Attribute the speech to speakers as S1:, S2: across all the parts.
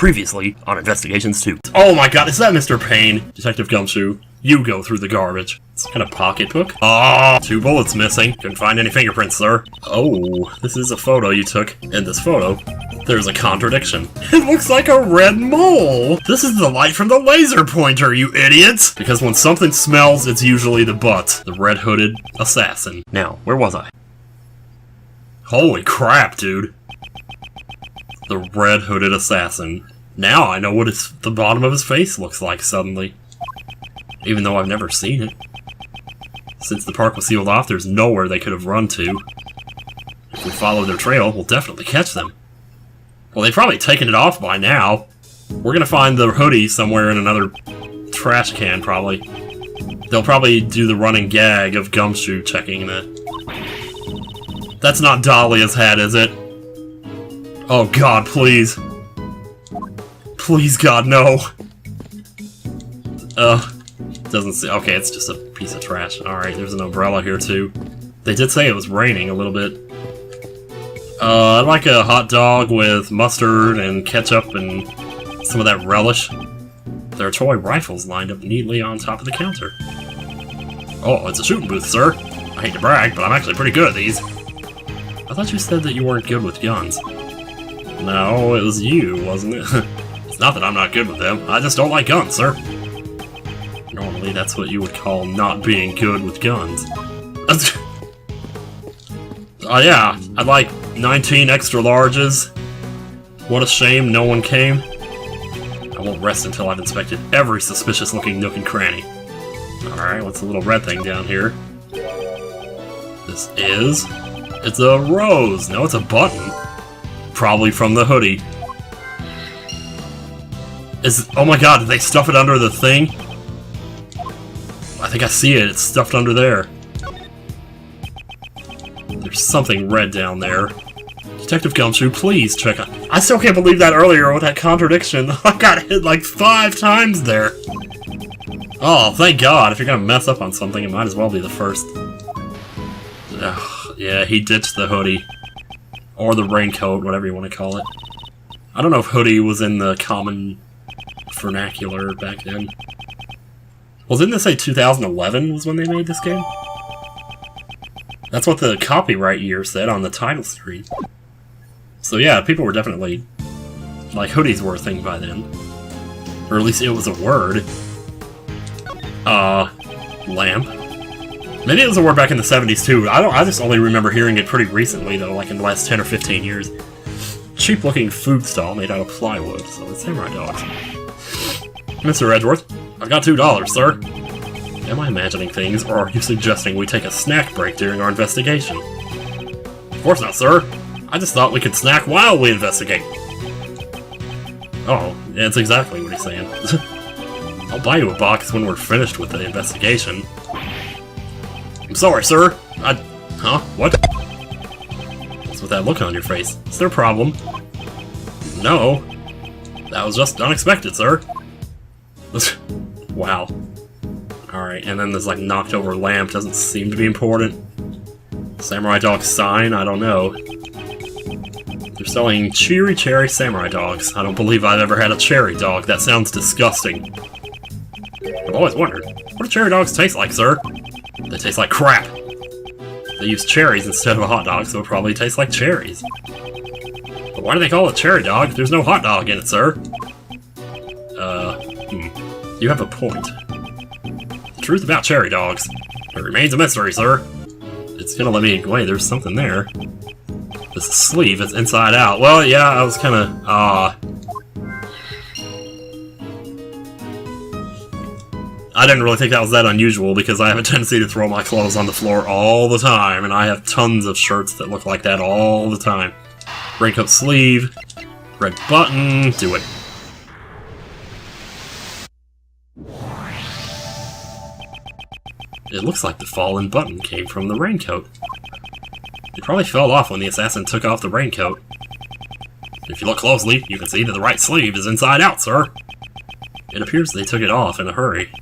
S1: Previously on Investigations 2. Oh my god, is that Mr. Payne? Detective Gumshoe, you go through the garbage. It's kind of pocketbook. Ah, 2 bullets missing. Couldn't find any fingerprints, sir. Oh, this is a photo you took. In this photo, there's a contradiction. It looks like a red mole. This is the light from the laser pointer, you idiots! Because when something smells, it's usually the butt. The red-hooded assassin. Now, where was I? Holy crap, dude. The red-hooded assassin. Now I know what the bottom of his face looks like suddenly. Even though I've never seen it. Since the park was sealed off, there's nowhere they could have run to. If we follow their trail, we'll definitely catch them. Well, they've probably taken it off by now. We're gonna find the hoodie somewhere in another trash can, probably. They'll probably do the running gag of Gumshoe checking the... That's not Dahlia's hat, is it? Oh god, please. Please, God, no. Doesn't see. Okay, it's just a piece of trash. Alright, there's an umbrella here, too. They did say it was raining a little bit. I'd like a hot dog with mustard and ketchup and some of that relish. There are toy rifles lined up neatly on top of the counter. Oh, it's a shooting booth, sir. I hate to brag, but I'm actually pretty good at these. I thought you said that you weren't good with guns. No, it was you, wasn't it? It's not that I'm not good with them, I just don't like guns, sir. Normally, that's what you would call not being good with guns. Oh yeah, I'd like 19 extra larges. What a shame no one came. I won't rest until I've inspected every suspicious-looking nook and cranny. Alright, what's the little red thing down here? This is... It's a rose! No, it's a button. Probably from the hoodie. Oh my god, did they stuff it under the thing? I think I see it, it's stuffed under there. There's something red down there. Detective Gumshoe, please check on... I still can't believe that earlier with that contradiction. I got hit like 5 times there. Oh, thank god. If you're gonna mess up on something, it might as well be the first. Ugh, yeah, he ditched the hoodie. Or the raincoat, whatever you want to call it. I don't know if hoodie was in the common vernacular back then. Well, didn't this say 2011 was when they made this game? That's what the copyright year said on the title screen. So yeah, people were definitely... Like, hoodies were a thing by then. Or at least it was a word. Lamp. Maybe it was a word back in the 70s too. I just only remember hearing it pretty recently though, like in the last 10 or 15 years. Cheap looking food stall made out of plywood, so it's samurai dogs. Mr. Edgeworth, I've got $2, sir. Am I imagining things, or are you suggesting we take a snack break during our investigation? Of course not, sir. I just thought we could snack while we investigate. Oh, yeah, that's exactly what he's saying. I'll buy you a box when we're finished with the investigation. I'm sorry, sir. Huh? What? What's with that look on your face? Is there a problem? No. That was just unexpected, sir. Wow. Alright, and then this, like, knocked over lamp doesn't seem to be important. Samurai dog sign? I don't know. They're selling cheery cherry samurai dogs. I don't believe I've ever had a cherry dog. That sounds disgusting. I've always wondered, what do cherry dogs taste like, sir? They taste like crap. They use cherries instead of a hot dog, so it probably tastes like cherries. But why do they call it cherry dog if there's no hot dog in it, sir? You have a point. The truth about cherry dogs. It remains a mystery, sir. It's gonna let me... Wait, there's something there. This sleeve is inside out. Well, yeah, I was kinda... I didn't really think that was that unusual, because I have a tendency to throw my clothes on the floor all the time, and I have tons of shirts that look like that all the time. Raincoat sleeve, red button, do it. It looks like the fallen button came from the raincoat. It probably fell off when the assassin took off the raincoat. If you look closely, you can see that the right sleeve is inside out, sir. It appears they took it off in a hurry.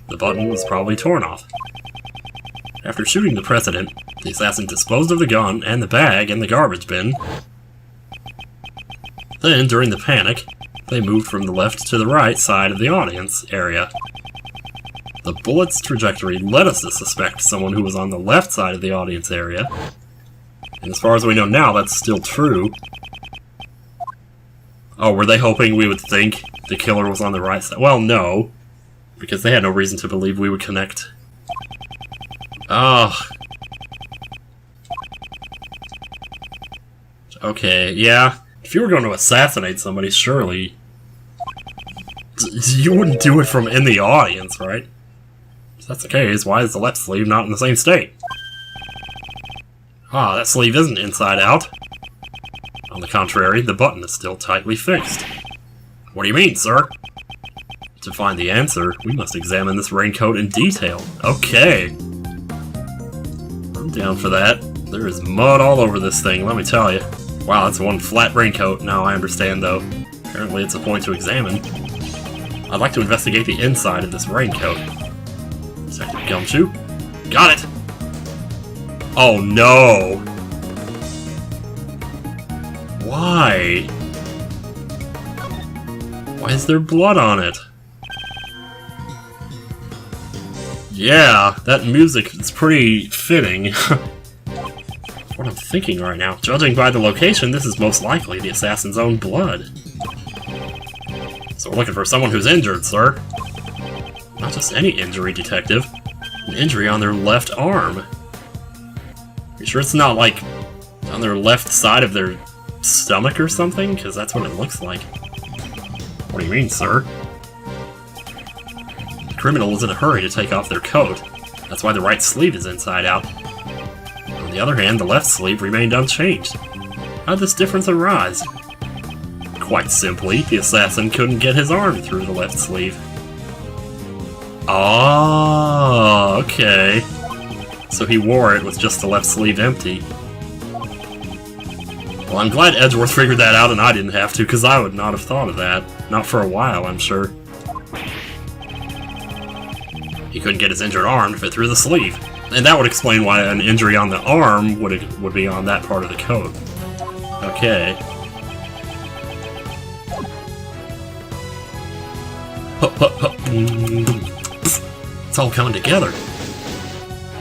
S1: The button was probably torn off. After shooting the president, the assassin disposed of the gun and the bag in the garbage bin. Then, during the panic, they moved from the left to the right side of the audience area. The bullet's trajectory led us to suspect someone who was on the left side of the audience area. And as far as we know now, that's still true. Oh, were they hoping we would think the killer was on the right side? Well, no. Because they had no reason to believe we would connect. Oh. Okay, yeah. If you were going to assassinate somebody, surely you wouldn't do it from in the audience, right? If that's the case, why is the left sleeve not in the same state? Ah, that sleeve isn't inside out. On the contrary, the button is still tightly fixed. What do you mean, sir? To find the answer, we must examine this raincoat in detail. Okay. I'm down for that. There is mud all over this thing, let me tell you. Wow, that's one flat raincoat. Now I understand, though. Apparently it's a point to examine. I'd like to investigate the inside of this raincoat. Detective Gumshoe. Got it! Oh no! Why? Why is there blood on it? Yeah, that music is pretty fitting. What I'm thinking right now. Judging by the location, this is most likely the assassin's own blood. So we're looking for someone who's injured, sir. Not just any injury, detective. An injury on their left arm. You sure it's not, like, on their left side of their stomach or something? Because that's what it looks like. What do you mean, sir? The criminal was in a hurry to take off their coat. That's why the right sleeve is inside out. On the other hand, the left sleeve remained unchanged. How did this difference arise? Quite simply, the assassin couldn't get his arm through the left sleeve. Oh, okay. So he wore it with just the left sleeve empty. Well, I'm glad Edgeworth figured that out and I didn't have to, because I would not have thought of that. Not for a while, I'm sure. He couldn't get his injured arm to fit through the sleeve. And that would explain why an injury on the arm would be on that part of the coat. Okay. It's all coming together.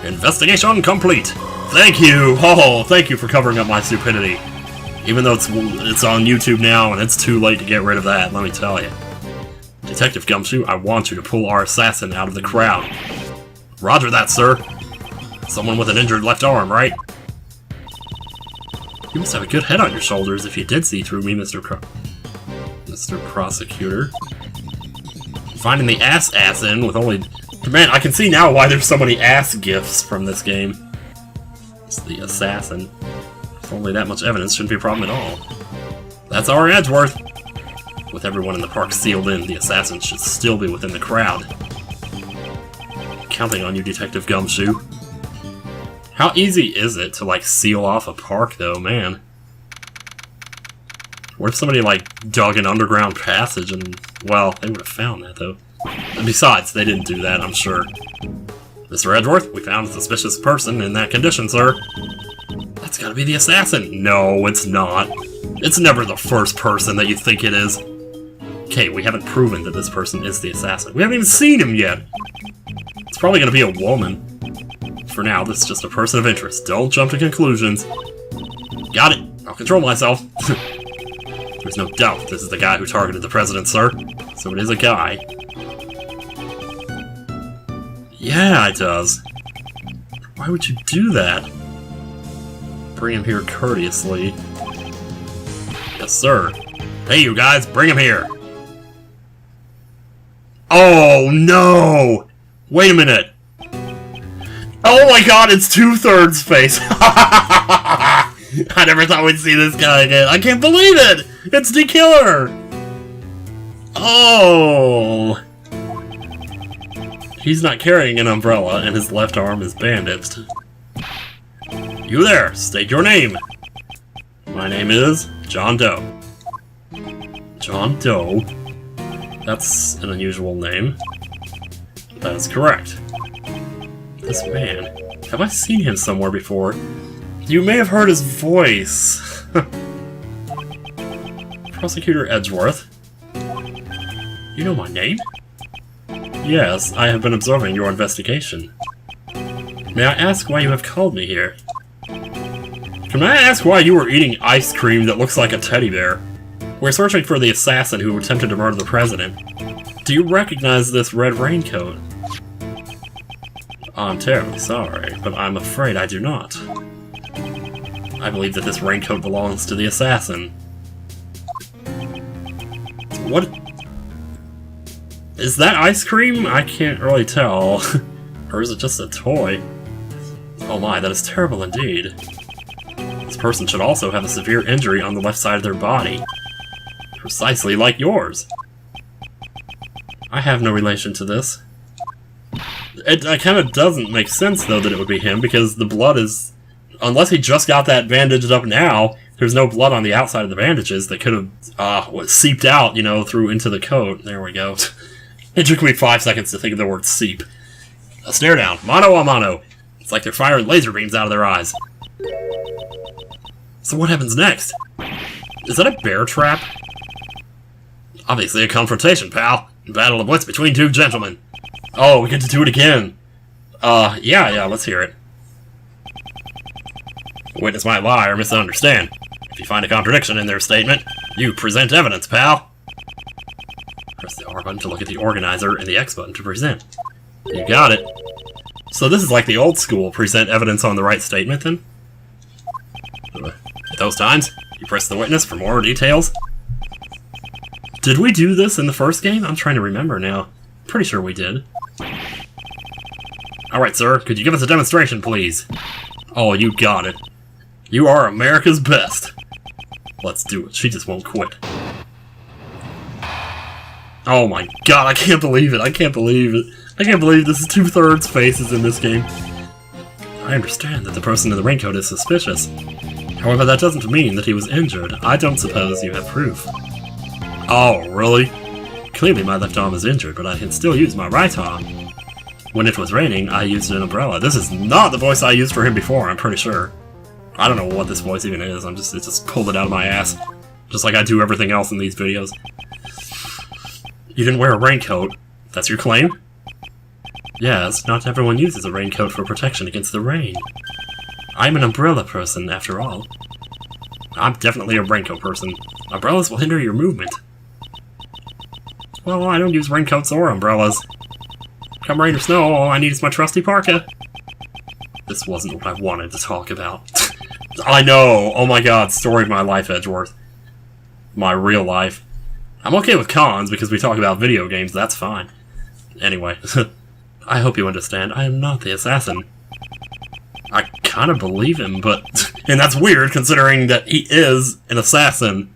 S1: Investigation complete! Thank you! Oh, thank you for covering up my stupidity. Even though it's on YouTube now and it's too late to get rid of that, let me tell you. Detective Gumshoe, I want you to pull our assassin out of the crowd. Roger that, sir. Someone with an injured left arm, right? You must have a good head on your shoulders if you did see through me, Mr. Prosecutor. Finding the assassin with only... Man, I can see now why there's so many ass gifs from this game. It's the assassin. With only that much evidence shouldn't be a problem at all. That's our Edgeworth. With everyone in the park sealed in, the assassin should still be within the crowd. Counting on you, Detective Gumshoe. How easy is it to, like, seal off a park, though, man? What if somebody, like, dug an underground passage and... Well, they would have found that, though. And besides, they didn't do that, I'm sure. Mr. Edgeworth, we found a suspicious person in that condition, sir. That's gotta be the assassin. No, it's not. It's never the first person that you think it is. Okay, we haven't proven that this person is the assassin. We haven't even seen him yet. It's probably gonna be a woman. For now, this is just a person of interest. Don't jump to conclusions. Got it. I'll control myself. There's no doubt this is the guy who targeted the president, sir. So it is a guy. Yeah, it does. Why would you do that? Bring him here courteously. Yes, sir. Hey, you guys, bring him here. Oh, no! Wait a minute. Oh my god, it's 2/3 face! I never thought we'd see this guy again. I can't believe it! It's the killer! Oh! He's not carrying an umbrella, and his left arm is bandaged. You there, state your name. My name is John Doe. John Doe? That's an unusual name. That is correct. This man. Have I seen him somewhere before? You may have heard his voice. Prosecutor Edgeworth? You know my name? Yes, I have been observing your investigation. May I ask why you have called me here? Can I ask why you were eating ice cream that looks like a teddy bear? We're searching for the assassin who attempted to murder the president. Do you recognize this red raincoat? I'm terribly sorry, but I'm afraid I do not. I believe that this raincoat belongs to the assassin. What? Is that ice cream? I can't really tell. Or is it just a toy? Oh my, that is terrible indeed. This person should also have a severe injury on the left side of their body. Precisely like yours. I have no relation to this. It kind of doesn't make sense, though, that it would be him, because the blood is... Unless he just got that bandaged up now, there's no blood on the outside of the bandages that could have seeped out, you know, through into the coat. There we go. It took me 5 seconds to think of the word seep. A stare down. Mano a mano. It's like they're firing laser beams out of their eyes. So what happens next? Is that a bear trap? Obviously a confrontation, pal. Battle of wits between two gentlemen. Oh, we get to do it again. Yeah, let's hear it. A witness might lie or misunderstand. If you find a contradiction in their statement, you present evidence, pal. Press the R button to look at the organizer and the X button to present. You got it. So this is like the old school present evidence on the right statement, then? At those times, you press the witness for more details. Did we do this in the first game? I'm trying to remember now. Pretty sure we did. Alright, sir, could you give us a demonstration, please? Oh, you got it. You are America's best. Let's do it. She just won't quit. Oh my god, I can't believe it. I can't believe it. I can't believe this is 2/3 faces in this game. I understand that the person in the raincoat is suspicious. However, that doesn't mean that he was injured. I don't suppose you have proof. Oh, really? Clearly my left arm is injured, but I can still use my right arm. When it was raining, I used an umbrella. This is not the voice I used for him before, I'm pretty sure. I don't know what this voice even is, it just pulled it out of my ass. Just like I do everything else in these videos. You didn't wear a raincoat. That's your claim? Yes, not everyone uses a raincoat for protection against the rain. I'm an umbrella person, after all. I'm definitely a raincoat person. Umbrellas will hinder your movement. Well, I don't use raincoats or umbrellas. Come rain or snow, all I need is my trusty parka. This wasn't what I wanted to talk about. I know! Oh my god, story of my life, Edgeworth. My real life. I'm okay with cons because we talk about video games, that's fine. Anyway, I hope you understand, I am not the assassin. I kind of believe him, but... and that's weird, considering that he is an assassin.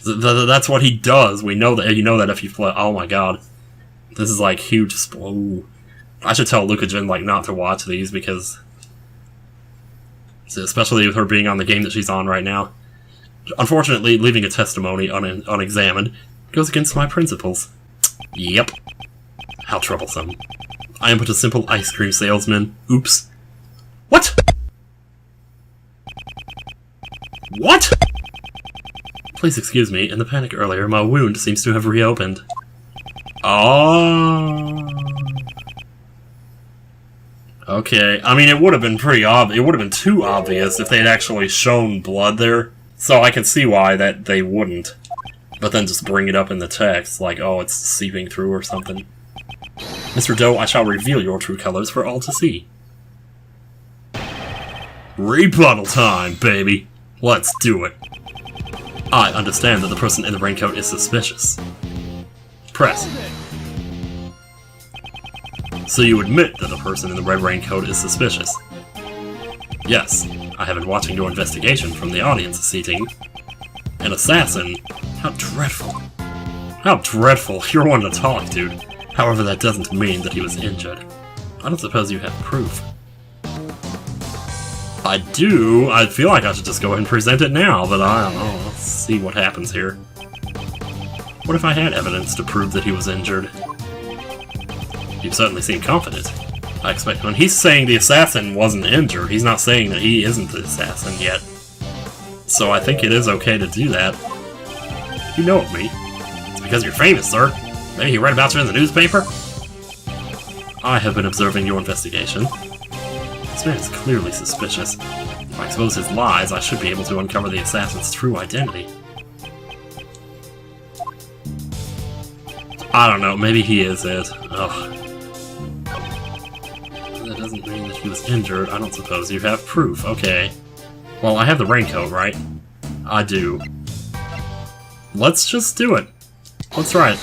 S1: That's what he does. We know that. You know that if you play... Oh my god. This is like huge... Ooh. I should tell Lucajin, like, not to watch these, because... especially with her being on the game that she's on right now. Unfortunately, leaving a testimony unexamined goes against my principles. Yep. How troublesome. I am but a simple ice cream salesman. Oops. What? What? Please excuse me, in the panic earlier, my wound seems to have reopened. Oh. Okay, I mean, it would have been pretty obvious. It would have been too obvious if they'd actually shown blood there. So I can see why that they wouldn't. But then just bring it up in the text, like, oh, it's seeping through or something. Mr. Doe, I shall reveal your true colors for all to see. Rebuttal time, baby! Let's do it. I understand that the person in the raincoat is suspicious. Press. So you admit that the person in the red raincoat is suspicious? Yes, I have been watching your investigation from the audience seating. An assassin? How dreadful. How dreadful. You're one to talk, dude. However, that doesn't mean that he was injured. I don't suppose you have proof. I do. I feel like I should just go ahead and present it now, but I don't know. Let's see what happens here. What if I had evidence to prove that he was injured? You certainly seem confident. I expect when he's saying the assassin wasn't injured, he's not saying that he isn't the assassin yet. So I think it is okay to do that. You know of me. It's because you're famous, sir. Maybe he read about you in the newspaper? I have been observing your investigation. This man is clearly suspicious. If I expose his lies, I should be able to uncover the assassin's true identity. I don't know, maybe he is it. Ugh. That doesn't mean that he was injured, I don't suppose. You have proof, okay. Well, I have the raincoat, right? I do. Let's just do it. Let's try it.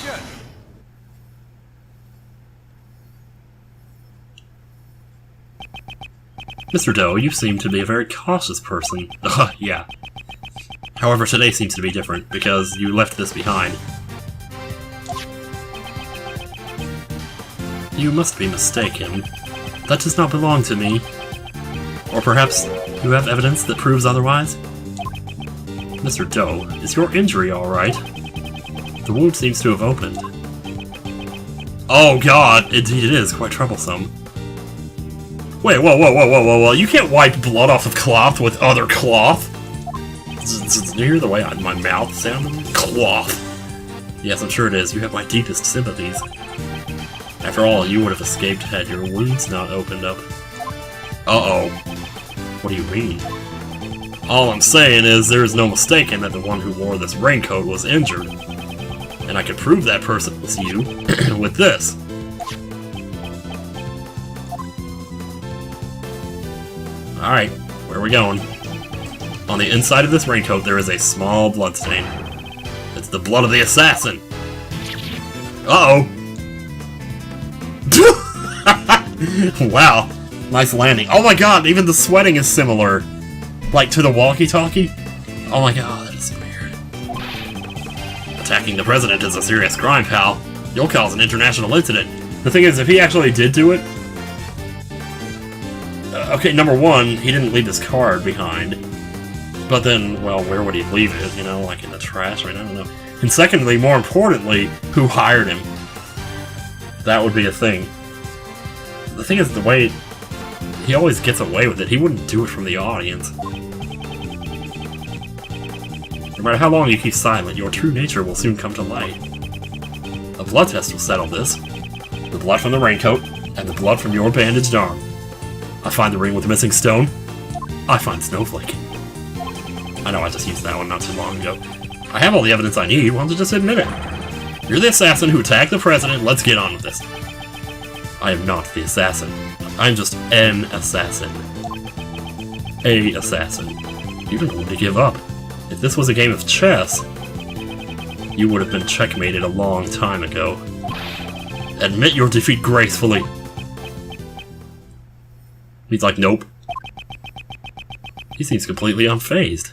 S1: Mr. Doe, you seem to be a very cautious person. Yeah. However, today seems to be different, because you left this behind. You must be mistaken. That does not belong to me. Or perhaps you have evidence that proves otherwise? Mr. Doe, is your injury alright? The wound seems to have opened. Oh god, indeed it is, quite troublesome. Wait, whoa, you can't wipe blood off of cloth with other cloth! Did you hear the way my mouth sounded? Cloth! Yes, I'm sure it is, you have my deepest sympathies. After all, you would have escaped had your wounds not opened up. Uh-oh. What do you mean? All I'm saying is there is no mistaking that the one who wore this raincoat was injured. And I can prove that person was you with this. Alright, where are we going? On the inside of this raincoat there is a small bloodstain. It's the blood of the assassin! Uh-oh! Wow, nice landing. Oh my god, even the sweating is similar. Like to the walkie-talkie? Oh my god, that is weird. Attacking the president is a serious crime, pal. You'll cause an international incident. The thing is, if he actually did do it... okay, number one, he didn't leave this card behind. But then, well, where would he leave it? You know, like in the trash? I don't know. And secondly, more importantly, who hired him? That would be a thing. The thing is, the way he always gets away with it, he wouldn't do it from the audience. No matter how long you keep silent, your true nature will soon come to light. A blood test will settle this. The blood from the raincoat, and the blood from your bandaged arm. I find the ring with the missing stone. I find Snowflake. I know I just used that one not too long ago. I have all the evidence I need, why don't you just admit it? You're the assassin who attacked the president, let's get on with this. I am not the assassin. I'm just an assassin. A assassin. You don't need to give up. If this was a game of chess, you would have been checkmated a long time ago. Admit your defeat gracefully. He's like, nope. He seems completely unfazed.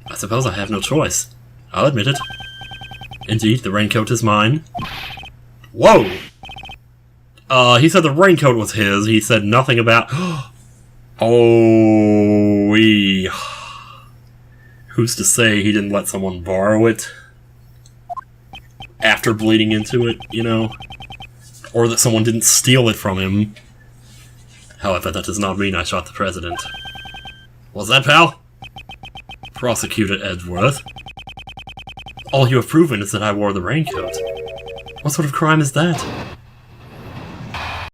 S1: I suppose I have no choice. I'll admit it. Indeed, the raincoat is mine. Whoa! He said the raincoat was his. He said nothing about... Oh, who's to say he didn't let someone borrow it? After bleeding into it, you know? Or that someone didn't steal it from him. However, that does not mean I shot the president. Was that, pal? Prosecutor Edgeworth. All you have proven is that I wore the raincoat. What sort of crime is that?